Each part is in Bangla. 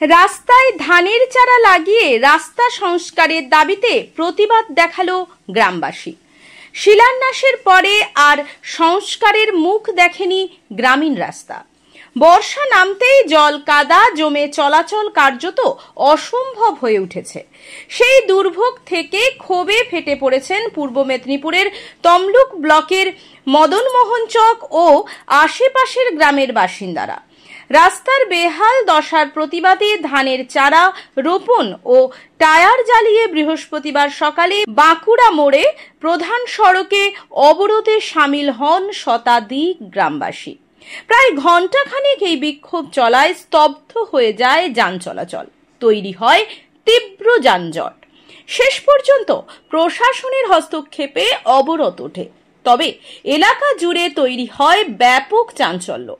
রাস্তায় ধানের চারা লাগিয়ে রাস্তা সংস্কারের দাবিতে প্রতিবাদ দেখালো গ্রামবাসী। শিলান্যাসের পরে আর সংস্কারের মুখ দেখেনি গ্রামীণ রাস্তা। বর্ষা নামতেই জল কাদা জমে চলাচল কার্যত অসম্ভব হয়ে উঠেছে। সেই দুর্ভোগ থেকে ক্ষোভে ফেটে পড়েছেন পূর্ব মেদিনীপুরের তমলুক ব্লকের মদনমোহন চক ও আশেপাশের গ্রামের বাসিন্দারা। রাস্তার বেহাল দশার প্রতিবাদে ধানের চারা রোপণ ও টায়ার জ্বালিয়ে বৃহস্পতিবার সকালে বাঁকুড়া মোড়ে প্রধান সড়কে অবরোধে সামিল হন শতাধিক গ্রামবাসী। প্রায় ঘণ্টাখানেক এই বিক্ষোভ চলায় স্তব্ধ হয়ে যায় যান চলাচল, তৈরি হয় তীব্র যানজট। শেষ পর্যন্ত প্রশাসনের হস্তক্ষেপে অবরোধ ওঠে, তবে এলাকা জুড়ে তৈরি হয় ব্যাপক চাঞ্চল্য।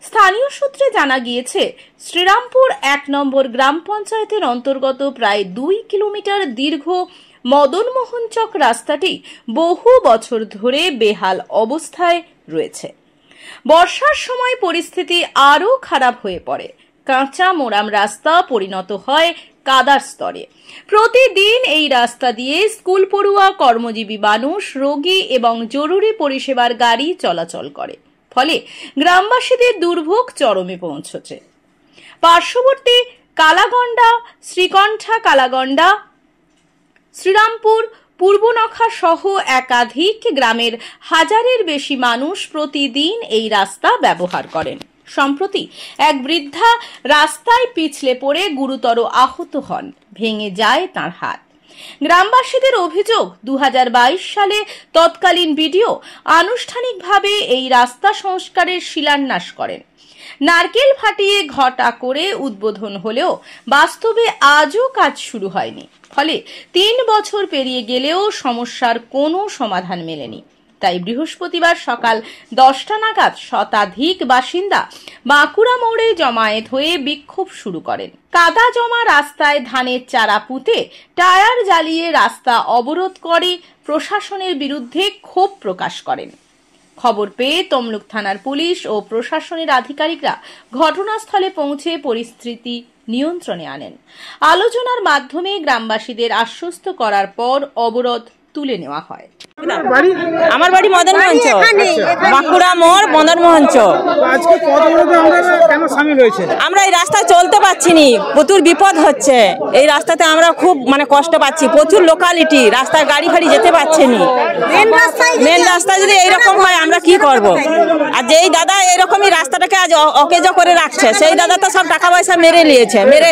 স্থানীয় সূত্রে জানা গিয়েছে, শ্রীরামপুর ১ নম্বর গ্রাম পঞ্চায়েতের অন্তর্গত প্রায় ২ কিলোমিটার দীর্ঘ মদনমোহন চক রাস্তাটি বহু বছর ধরে বেহাল অবস্থায় রয়েছে। বর্ষার সময় পরিস্থিতি আরও খারাপ হয়ে পড়ে। কাঁচা মোরাম রাস্তা পরিণত হয় কাদার স্তরে। প্রতিদিন এই রাস্তা দিয়ে স্কুল পড়ুয়া, কর্মজীবী মানুষ, রোগী এবং জরুরি পরিষেবার গাড়ি চলাচল করে। ফলে গ্রামবাসীদের দুর্ভোগ চরমে পৌঁছেছে। পার্শ্ববর্তী কালাগন্ডা, শ্রীকণ্ঠা, কালাগন্ডা, শ্রীরামপুর, পূর্বনখা সহ একাধিক গ্রামের হাজারের বেশি মানুষ প্রতিদিন এই রাস্তা ব্যবহার করেন। সম্প্রতি এক বৃদ্ধা রাস্তায় পিছলে পড়ে গুরুতর আহত হন, ভেঙে যায় তাঁর হাত। গ্রামবাসীদের অভিযোগ, ২০২২ সালে তৎকালীন বিডিও আনুষ্ঠানিকভাবে এই রাস্তা সংস্কারের শিলান্যাস করেন। নারকেল ফাটিয়ে ঘটা করে উদ্বোধন হলেও বাস্তবে আজও কাজ শুরু হয়নি। ফলে ৩ বছর পেরিয়ে গেলেও সমস্যার কোনো সমাধান মেলেনি। তাই বৃহস্পতিবার সকাল ১০টা নাগাদ শতাধিক বাসিন্দা বাঁকুড়া মোড়ে জমায়েত হয়ে বিক্ষোভ শুরু করেন। কাদা জমা রাস্তায় ধানের চারা পুঁতে টায়ার জ্বালিয়ে রাস্তা অবরোধ করে প্রশাসনের বিরুদ্ধে ক্ষোভ প্রকাশ করেন। খবর পেয়ে তমলুক থানার পুলিশ ও প্রশাসনের আধিকারিকরা ঘটনাস্থলে পৌঁছে পরিস্থিতি নিয়ন্ত্রণে আনেন। আলোচনার মাধ্যমে গ্রামবাসীদের আশ্বস্ত করার পর অবরোধ তুলে নেওয়া হয়। আমার বাড়ি মদনমোহন চক, বাঁকুড়া মোড়, মদনমোহন চক। আমরা এই রাস্তায় চলতে পারছি না, প্রচুর বিপদ হচ্ছে। এই রাস্তাতে আমরা খুব কষ্ট পাচ্ছি, প্রচুর লোকালিটি, রাস্তায় গাড়ি ফাড়ি যেতে পারছে না। মেন রাস্তায় যদি এইরকম হয় আমরা কি করব? আর যেই দাদা এইরকমই রাস্তাটাকে আজ অকেজ করে রাখছে, সেই দাদা তো সব টাকা পয়সা মেরে নিয়েছে, মেরে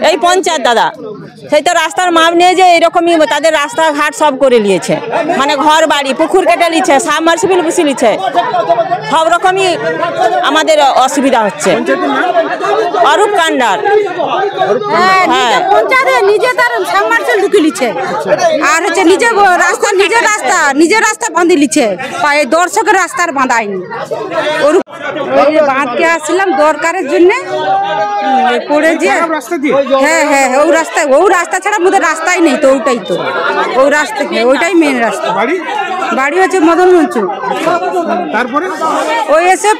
এই পঞ্চায়েত দাদা সেই তো রাস্তার মাপ নিয়ে যে এইরকমই তাদের রাস্তাঘাট সব করে নিয়েছে, ঘর বাড়ি পুকুর কেটে নিচ্ছে, সাবমার্সিবল বসে নিচ্ছে, সব রকমই আমাদের অসুবিধা হচ্ছে। অরূপ কান্ডার নিজে তার সাবমার্সিবল ঢুকে নিচ্ছে, আর হচ্ছে নিজের রাস্তা বাঁধে নিচ্ছে, দর্শকের রাস্তার বাঁধায়নি। বাঁধকে আসছিলাম দরকারের জন্য, পড়ে যে হ্যাঁ ও রাস্তা ছাড়া আমাদের রাস্তাই নেই, তো ওটাই তো ওই রাস্তা, ওইটাই মেন রাস্তা। বাড়ি হচ্ছে মদনমোহন চক। তারপরে ওই এসে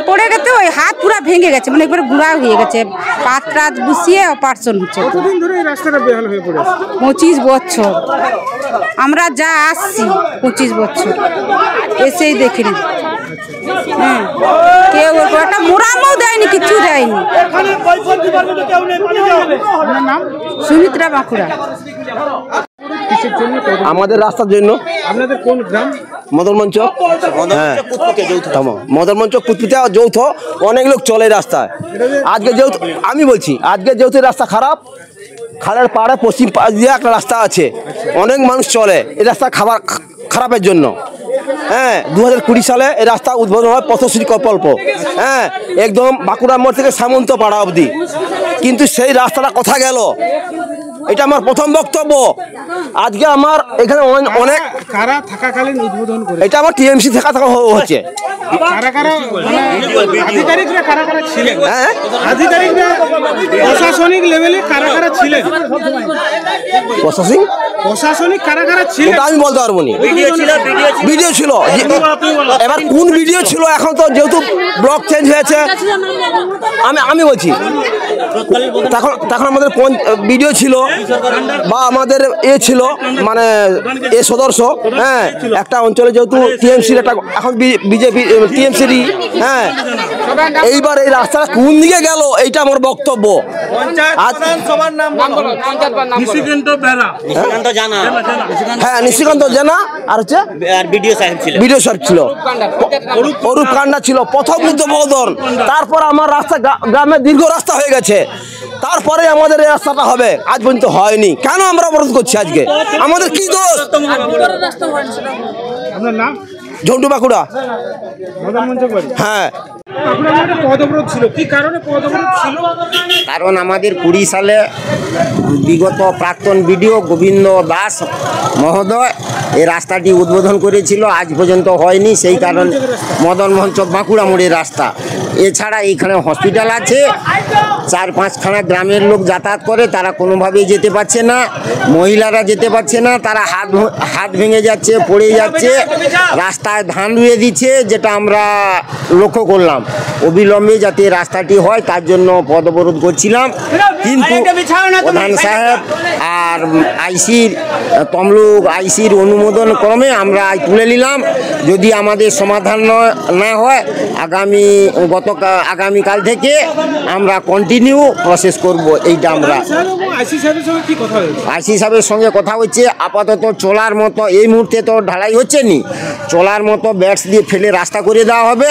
পড়ে গেছে, ওই হাত পুরো ভেঙে গেছে, একবারে গুঁড়া হয়ে গেছে, পাত রাত বসিয়ে অপারেশন হচ্ছে। কতদিন ধরে এই রাস্তাটা বেহাল হয়ে পড়ে আছে? 25 বছর আমরা যা আসছি, 25 বছর এসেই দেখিনি। কেউ একটা মোরামও দেয়নি, কিছু দেয়নি। সুমিত্রা, বাঁকুড়া। আমাদের রাস্তার জন্য। আপনাদের কোন গ্রাম? মদনমোহন চক। মদনমোহন চক পুতপুতে যৌথ, অনেক লোক চলে রাস্তায়। আজকে যেহেতু আমি বলছি, আজকে যেহেতু রাস্তা খারাপ, খালের পাড়ে পশ্চিম পাশ দিয়ে একটা রাস্তা আছে, অনেক মানুষ চলে এই রাস্তা খারাপের জন্য। 2020 সালে এই রাস্তা উদ্বোধন হয় পথশ্রী প্রকল্প, একদম বাঁকুড়া মোড় থেকে সামন্ত পাড়া অবধি। কিন্তু সেই রাস্তাটা কোথায় গেল? এটা আমার প্রথম বক্তব্য। আজকে আমার এখানে অনেক কারা থাকাকালীন উদ্বোধন করে, এটা আমার টিএমসি থাকা হচ্ছে। আধিকারিকরা কারা কারা ছিলেন? আধিকারিকরা প্রশাসনিক লেভেলে কারা কারা ছিলেন? প্রশাসনিক কারা কারা ছিলেন আমি বলতে পারবো না। ভিডিও ছিল, এবার কোন ভিডিও ছিল এখন তো যেহেতু ব্লক চেঞ্জ হয়েছে, আমি বলছি তখন আমাদের ভিডিও ছিল বা আমাদের ছিল মানে এ সদস্য, হ্যাঁ, একটা অঞ্চলে যেহেতু টিএমসির একটা এখন বিজেপি টিএমসির, হ্যাঁ, এইবার এই রাস্তাটা কোন দিকে গেল এইটা আমার বক্তব্য। হ্যাঁ, নিশিকান্ত জানা আর হচ্ছে ভিডিও সাহেব ছিল, অরূপ কান্ডা ছিল প্রথম উদ্বোধন। তারপর আমার রাস্তা গ্রামে দীর্ঘ রাস্তা হয়ে গেছে, তারপরে আমাদের এই রাস্তাটা হবে, আজ পর্যন্ত হয়নি। কেন আমরা অবরোধ করছি আজকে? আমাদের কি দোষ? আপনার নাম? ঝন্টু বাঁকুড়া। হ্যাঁ, কারণ আমাদের 20 সালে বিগত প্রাক্তন বিডিও গোবিন্দ দাস মহোদয় এই রাস্তাটি উদ্বোধন করেছিল, আজ পর্যন্ত হয়নি। সেই কারণ মদনমোহন চক বাঁকুড়া মোড়ের রাস্তা, এছাড়া এইখানে হসপিটাল আছে, 4-5খানা গ্রামের লোক যাতায়াত করে, তারা কোনোভাবেই যেতে পারছে না, মহিলারা যেতে পারছে না, তারা হাত ভেঙে যাচ্ছে, পড়ে যাচ্ছে, রাস্তায় ধান রুয়ে দিচ্ছে, যেটা আমরা লক্ষ্য করলাম। অবিলম্বে যাতে রাস্তাটি হয় তার জন্য পথ অবরোধ করছিলাম, কিন্তু প্রধান সাহেব আর আইসির তমলুক আইসির অনুমোদন ক্রমে আমরা তুলে নিলাম। যদি আমাদের সমাধান না হয় আগামীকাল থেকে আমরা কন্টিনিউ প্রসেস করব। এইটা আমরা আইসি সাহেবের সঙ্গে কথা হচ্ছে, আপাতত চলার মতো এই মুহূর্তে তো ঢালাই হচ্ছে নি, চলার মতো ব্যাটস দিয়ে ফেলে রাস্তা করে দেওয়া হবে।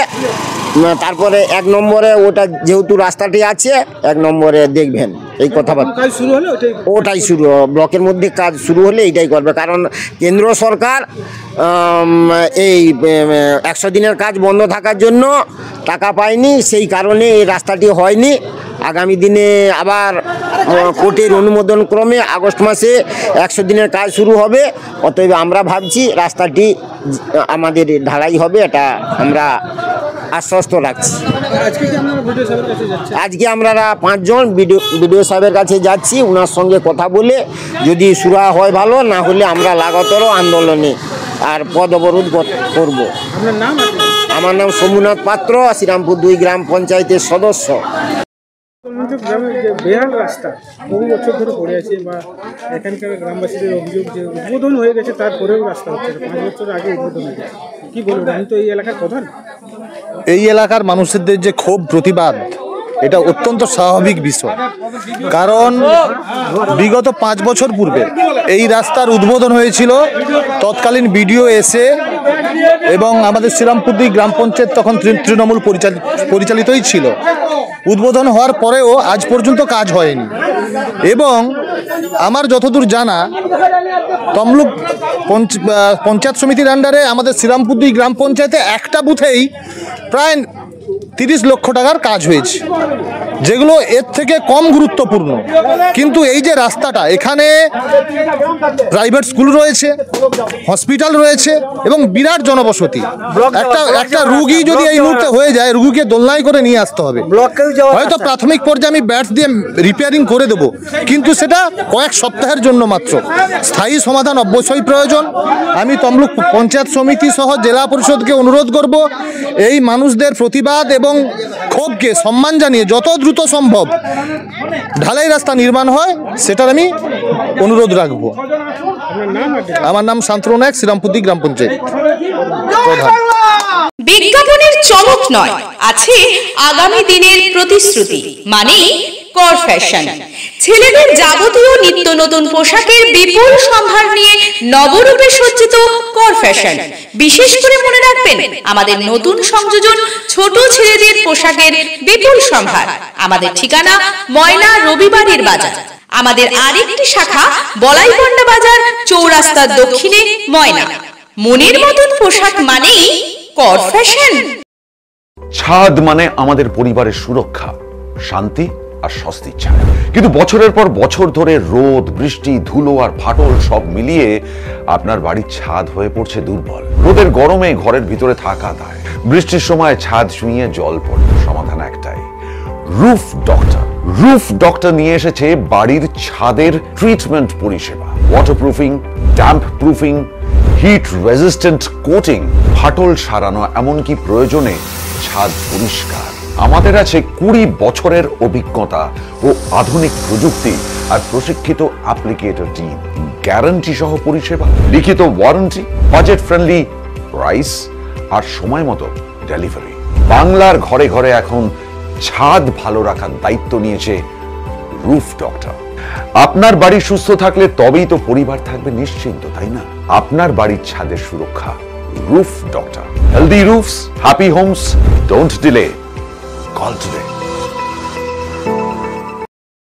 তারপরে 1 নম্বরে ওটা যেহেতু রাস্তাটি আছে 1 নম্বরে দেখবেন এই কথাবার্তা ওটাই শুরু, ব্লকের মধ্যে কাজ শুরু হলে এইটাই করবে। কারণ কেন্দ্র সরকার এই 100 দিনের কাজ বন্ধ থাকার জন্য টাকা পায়নি, সেই কারণে এই রাস্তাটি হয়নি। আগামী দিনে আবার কোর্টের অনুমোদন ক্রমে আগস্ট মাসে 100 দিনের কাজ শুরু হবে। অতএব আমরা ভাবছি রাস্তাটি আমাদের ঢালাই হবে, এটা আমরা আশ্বস্ত রাখছি। আজকে আমরা 5 জন বিডিও সাহেবের কাছে যাচ্ছি, ওনার সঙ্গে কথা বলে যদি শুরু হয় ভালো, না হলে আমরা লাগাতার আন্দোলনে আর পথ অবরোধ করব। আমার নাম সোমনাথ পাত্র, শ্রীরামপুর 2 গ্রাম পঞ্চায়েতের সদস্য। বেহাল রাস্তা বহু বছর ধরে পড়ে আছে, বা এখানকার গ্রামবাসীদের অভিযোগ যে উদ্বোধন হয়ে গেছে তারপরেও রাস্তা হচ্ছে 5 বছর আগে উদ্বোধন হয়ে গেছে। কি বলবেন? আমি তো এই এলাকার প্রধান। এই এলাকার মানুষদের যে ক্ষোভ প্রতিবাদ, এটা অত্যন্ত স্বাভাবিক বিষয়। কারণ বিগত 5 বছর পূর্বে এই রাস্তার উদ্বোধন হয়েছিল, তৎকালীন বিডিও এসে, এবং আমাদের শ্রীরামপুর 2 গ্রাম পঞ্চায়েত তখন তৃণমূল পরিচালিতই ছিল। উদ্বোধন হওয়ার পরেও আজ পর্যন্ত কাজ হয়নি। এবং আমার যতদূর জানা, তমলুক পঞ্চায়েত সমিতির আন্ডারে আমাদের শ্রীরামপুর 2 গ্রাম পঞ্চায়েতে একটা বুথেই প্রায় 30 লক্ষ টাকার কাজ হয়েছে, যেগুলো এর থেকে কম গুরুত্বপূর্ণ। কিন্তু এই যে রাস্তাটা, এখানে প্রাইভেট স্কুল রয়েছে, হসপিটাল রয়েছে এবং বিরাট জনবসতি। একটা রুগী যদি এই মুহূর্তে হয়ে যায়, রুগীকে দোলনায় করে নিয়ে আসতে হবে। হয়তো প্রাথমিক পর্যায়ে আমি ব্যাটস দিয়ে রিপেয়ারিং করে দেবো, কিন্তু সেটা কয়েক সপ্তাহের জন্য মাত্র। স্থায়ী সমাধান অবশ্যই প্রয়োজন। আমি তমলুক পঞ্চায়েত সমিতি সহ জেলা পরিষদকে অনুরোধ করব, এই মানুষদের প্রতিবাদ এবং ক্ষোভকে সম্মান জানিয়ে যত দ্রুত সম্ভব ঢালাই রাস্তা নির্মাণ হয়, সেটার আমি অনুরোধ রাখব। আমার নাম শান্তনু নায়ক, শ্রীরামপুর 2 গ্রাম পঞ্চায়েত প্রধান। বিজ্ঞাপনের চমক নয়, আছে আগামী দিনের প্রতিশ্রুতি, মানে কর ফ্যাশন। ছেলেদের যাবতীয় নিত্য নতুন পোশাকের বিপুল সম্ভার নিয়ে নবরূপে সজ্জিত কর ফ্যাশন। বিশেষ করে মনে রাখবেন, আমাদের নতুন সংযোজন ছোট ছেলেদের পোশাকের বিপুল সম্ভার। আমাদের ঠিকানা ময়না রবিবারের বাজার। আমাদের আরেকটি শাখা বলাইপন্ডা বাজার, চৌরাস্তার দক্ষিণে ময়না। মনের মতন পোশাক মানেই কর ফ্যাশন। ছাদ মানে আমাদের পরিবারের সুরক্ষা, শান্তি আর স্বস্তির ছায়া। কিন্তু বছরের পর বছর ধরে রোদ, বৃষ্টি, ধুলো আর ফাটল সব মিলিয়ে আপনার বাড়ির ছাদ হয়ে পড়ছে দুর্বল। রোদের গরমে ঘরের ভিতরে থাকা দায়, বৃষ্টির সময় ছাদ ছুঁয়ে জল পড়ে। সমাধান একটাই, রুফ ডক্টর। রুফ ডক্টর নিয়ে এসেছে বাড়ির ছাদের ট্রিটমেন্ট পরিষেবা। Waterproofing, damp proofing, hit resistant coating, ফাটল সারানো, এমনকি প্রয়োজনে ছাদ পরিষ্কার। আমাদের আছে 20 বছরের অভিজ্ঞতা ও আধুনিক প্রযুক্তি আর প্রশিক্ষিত অ্যাপ্লিকেটর টিম, গ্যারান্টি সহ পরিষেবা, লিখিত ওয়ারেন্টি, বাজেট ফ্রেন্ডলি প্রাইস আর সময় মতো ডেলিভারি। বাংলার ঘরে ঘরে এখন ছাদ ভালো রাখার দায়িত্ব নিয়েছে রুফ ডক্টর। আপনার বাড়ি সুস্থ থাকলে তবেই তো পরিবার থাকবে নিশ্চিন্ত, তাই না? আপনার বাড়ির ছাদের সুরক্ষা roof doctor. Healthy roofs, happy homes, don't delay, call today.